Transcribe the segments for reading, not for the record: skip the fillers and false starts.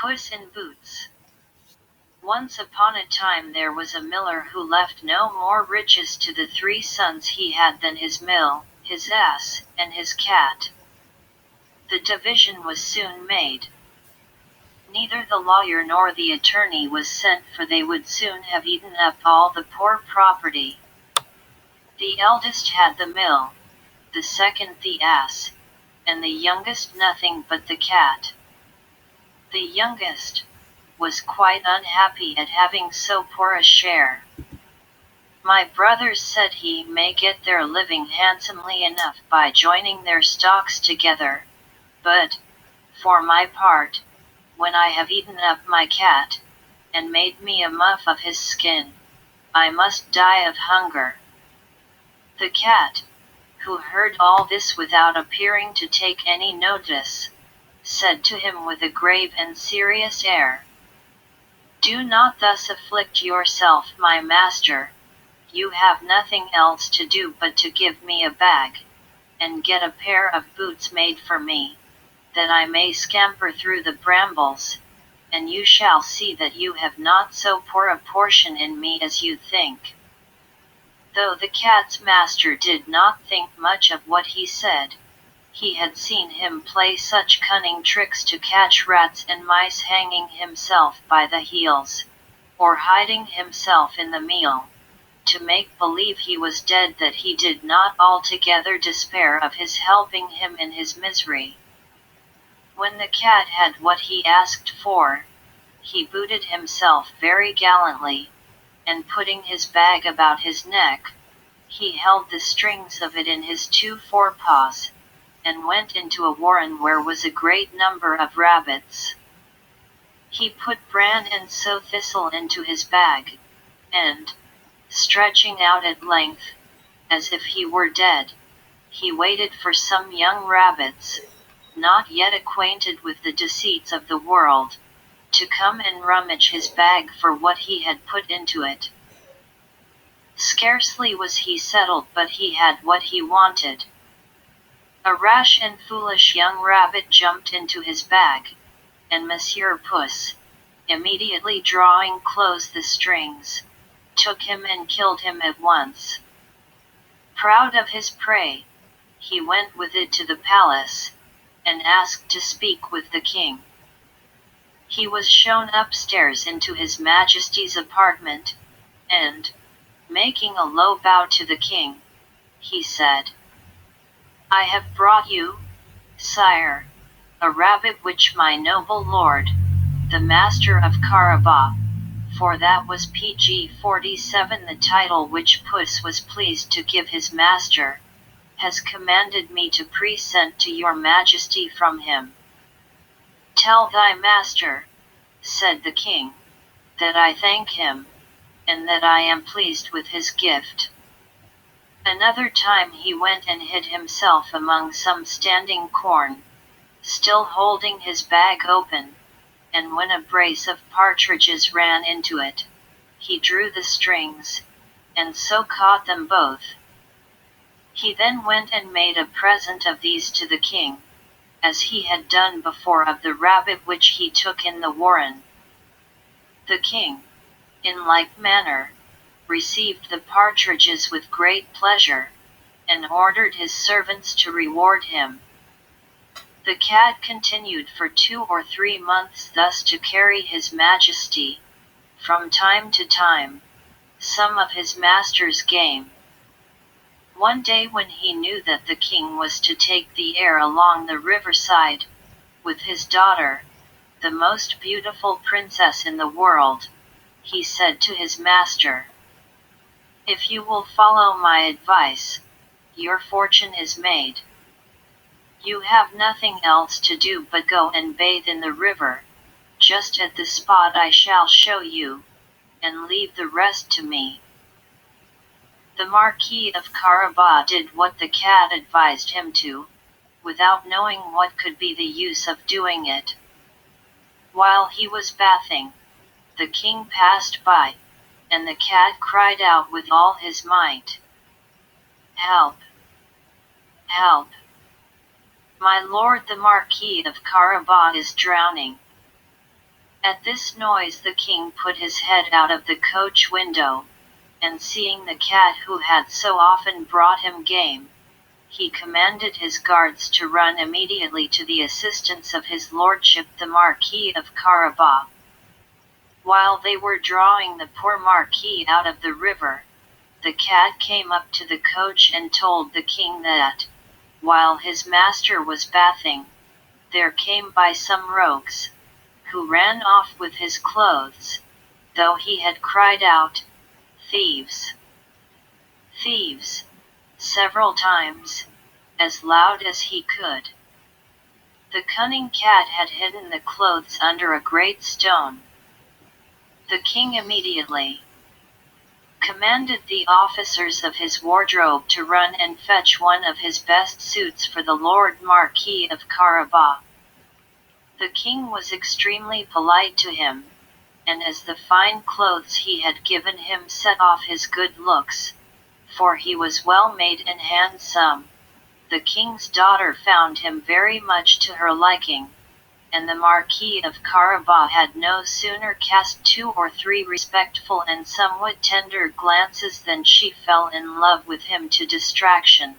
Puss in Boots. Once upon a time there was a miller who left no more riches to the three sons he had than his mill, his ass, and his cat. The division was soon made. Neither the lawyer nor the attorney was sent, for they would soon have eaten up all the poor property. The eldest had the mill, the second the ass, and the youngest nothing but the cat. The youngest was quite unhappy at having so poor a share. My brothers, said he, may get their living handsomely enough by joining their stocks together, but, for my part, when I have eaten up my cat, and made me a muff of his skin, I must die of hunger. The cat, who heard all this without appearing to take any notice, said to him with a grave and serious air, "Do not thus afflict yourself, my master. You have nothing else to do but to give me a bag, and get a pair of boots made for me, that I may scamper through the brambles, and you shall see that you have not so poor a portion in me as you think." Though the cat's master did not think much of what he said, he had seen him play such cunning tricks to catch rats and mice, hanging himself by the heels, or hiding himself in the meal, to make believe he was dead, that he did not altogether despair of his helping him in his misery. When the cat had what he asked for, he booted himself very gallantly, and putting his bag about his neck, he held the strings of it in his two forepaws, and went into a warren where was a great number of rabbits. He put bran and sow thistle into his bag, and, stretching out at length, as if he were dead, he waited for some young rabbits, not yet acquainted with the deceits of the world, to come and rummage his bag for what he had put into it. Scarcely was he settled but he had what he wanted. A rash and foolish young rabbit jumped into his bag, and Monsieur Puss, immediately drawing close the strings, took him and killed him at once. Proud of his prey, he went with it to the palace, and asked to speak with the king. He was shown upstairs into his Majesty's apartment, and, making a low bow to the king, he said, "I have brought you, sire, a rabbit which my noble lord, the master of Carabas, for that was PG 47 the title which Puss was pleased to give his master, has commanded me to present to your majesty from him." "Tell thy master," said the king, "that I thank him, and that I am pleased with his gift." Another time he went and hid himself among some standing corn, still holding his bag open, and when a brace of partridges ran into it, he drew the strings, and so caught them both. He then went and made a present of these to the king, as he had done before of the rabbit which he took in the warren. The king, in like manner, received the partridges with great pleasure, and ordered his servants to reward him. The cat continued for 2 or 3 months thus to carry his majesty, from time to time, some of his master's game. One day when he knew that the king was to take the air along the riverside, with his daughter, the most beautiful princess in the world, he said to his master, "If you will follow my advice, your fortune is made. You have nothing else to do but go and bathe in the river, just at the spot I shall show you, and leave the rest to me." The Marquis of Carabas did what the cat advised him to, without knowing what could be the use of doing it. While he was bathing, the king passed by, and the cat cried out with all his might, "Help! Help! My lord the Marquis of Carabas is drowning." At this noise the king put his head out of the coach window, and seeing the cat who had so often brought him game, he commanded his guards to run immediately to the assistance of his lordship the Marquis of Carabas. While they were drawing the poor Marquis out of the river, the cat came up to the coach and told the king that, while his master was bathing, there came by some rogues, who ran off with his clothes, though he had cried out, "Thieves! Thieves!" several times, as loud as he could. The cunning cat had hidden the clothes under a great stone. The king immediately commanded the officers of his wardrobe to run and fetch one of his best suits for the Lord Marquis of Carabas. The king was extremely polite to him, and as the fine clothes he had given him set off his good looks, for he was well made and handsome, the king's daughter found him very much to her liking, and the Marquis of Carabas had no sooner cast 2 or 3 respectful and somewhat tender glances than she fell in love with him to distraction.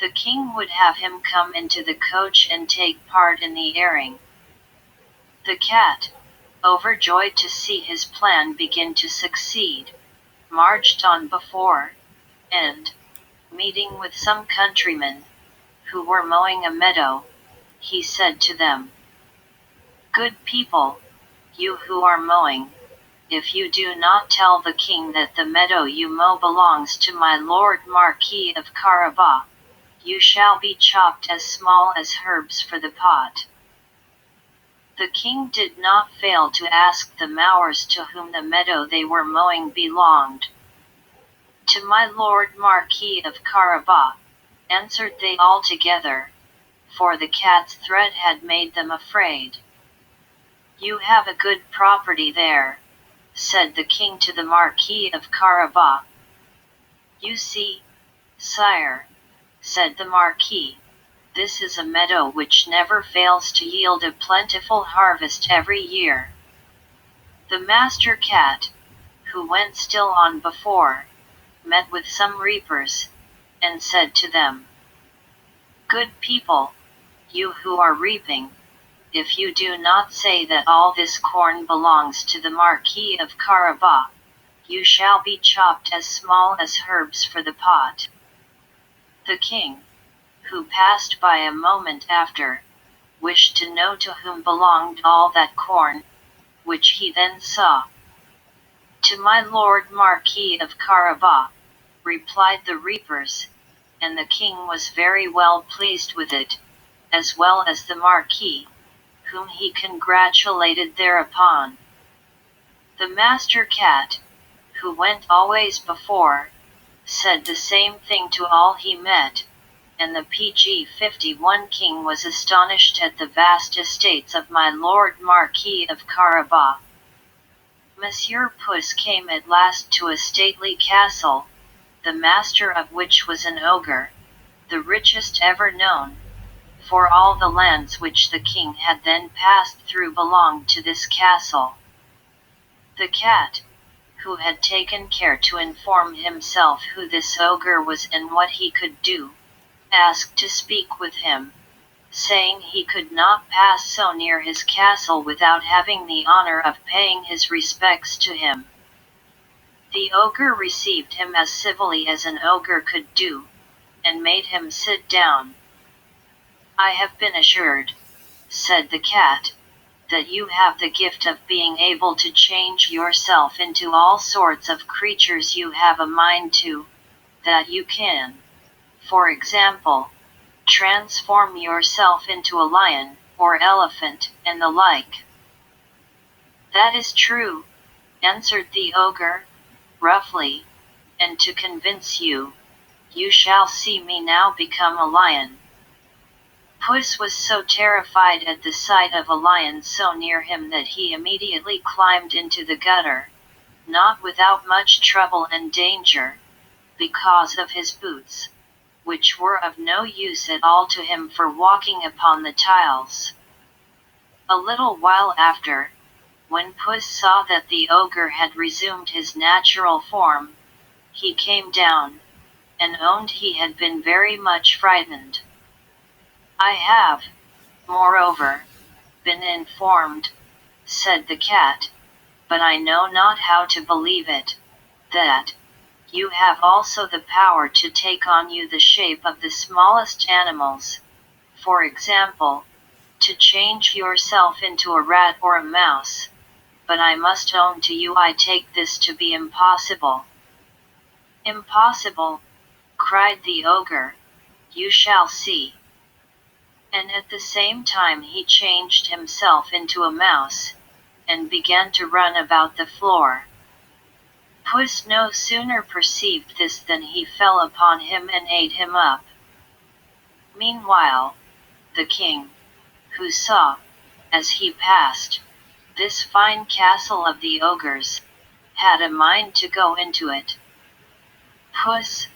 The king would have him come into the coach and take part in the airing. The cat, overjoyed to see his plan begin to succeed, marched on before, and, meeting with some countrymen, who were mowing a meadow, he said to them, "Good people, you who are mowing, if you do not tell the king that the meadow you mow belongs to my lord Marquis of Carabas, you shall be chopped as small as herbs for the pot." The king did not fail to ask the mowers to whom the meadow they were mowing belonged. "To my lord Marquis of Carabas," answered they all together, for the cat's threat had made them afraid. "You have a good property there," said the king to the Marquis of Carabas. "You see, sire," said the Marquis, "this is a meadow which never fails to yield a plentiful harvest every year." The master cat, who went still on before, met with some reapers, and said to them, "Good people, you who are reaping, if you do not say that all this corn belongs to the Marquis of Carabas, you shall be chopped as small as herbs for the pot." The king, who passed by a moment after, wished to know to whom belonged all that corn, which he then saw. "To my lord Marquis of Carabas," replied the reapers, and the king was very well pleased with it, as well as the Marquis, whom he congratulated thereupon. The master cat, who went always before, said the same thing to all he met, and the PG-51 king was astonished at the vast estates of my lord Marquis of Carabas. Monsieur Puss came at last to a stately castle, the master of which was an ogre, the richest ever known, for all the lands which the king had then passed through belonged to this castle. The cat, who had taken care to inform himself who this ogre was and what he could do, asked to speak with him, saying he could not pass so near his castle without having the honor of paying his respects to him. The ogre received him as civilly as an ogre could do, and made him sit down. "I have been assured," said the cat, "that you have the gift of being able to change yourself into all sorts of creatures you have a mind to, that you can, for example, transform yourself into a lion, or elephant, and the like." "That is true," answered the ogre, roughly, "and to convince you, you shall see me now become a lion." Puss was so terrified at the sight of a lion so near him that he immediately climbed into the gutter, not without much trouble and danger, because of his boots, which were of no use at all to him for walking upon the tiles. A little while after, when Puss saw that the ogre had resumed his natural form, he came down, and owned he had been very much frightened. "I have, moreover, been informed," said the cat, "but I know not how to believe it, that you have also the power to take on you the shape of the smallest animals, for example, to change yourself into a rat or a mouse, but I must own to you I take this to be impossible." "Impossible!" cried the ogre, "you shall see." And at the same time he changed himself into a mouse, and began to run about the floor. Puss no sooner perceived this than he fell upon him and ate him up. Meanwhile, the king, who saw, as he passed, this fine castle of the ogres, had a mind to go into it. Puss,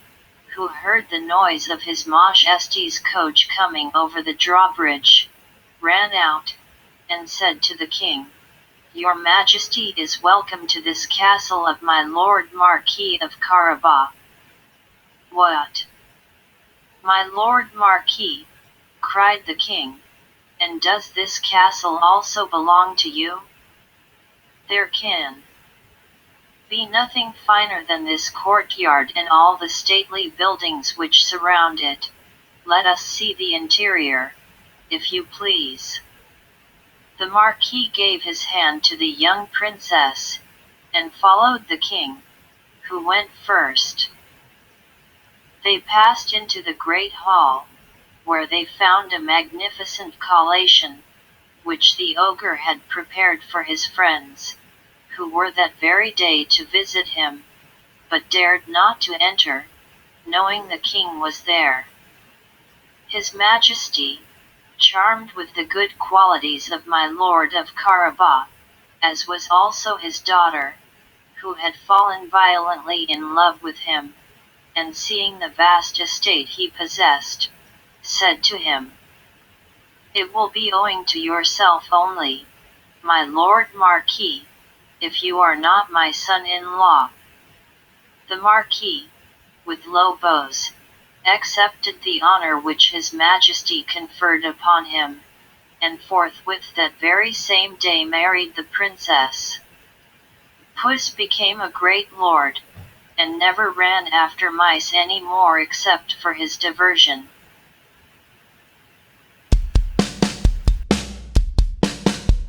who heard the noise of his Majesty's coach coming over the drawbridge, ran out, and said to the king, "Your Majesty is welcome to this castle of my Lord Marquis of Carabas." "What? My Lord Marquis?" cried the king, "and does this castle also belong to you? There can be nothing finer than this courtyard and all the stately buildings which surround it. Let us see the interior, if you please." The Marquis gave his hand to the young princess, and followed the king, who went first. They passed into the great hall, where they found a magnificent collation, which the ogre had prepared for his friends, who were that very day to visit him, but dared not to enter, knowing the king was there. His Majesty, charmed with the good qualities of my Lord of Carabas, as was also his daughter, who had fallen violently in love with him, and seeing the vast estate he possessed, said to him, "It will be owing to yourself only, my Lord Marquis, if you are not my son-in-law." The Marquis, with low bows, accepted the honor which his Majesty conferred upon him, and forthwith that very same day married the princess. Puss became a great lord, and never ran after mice any more except for his diversion.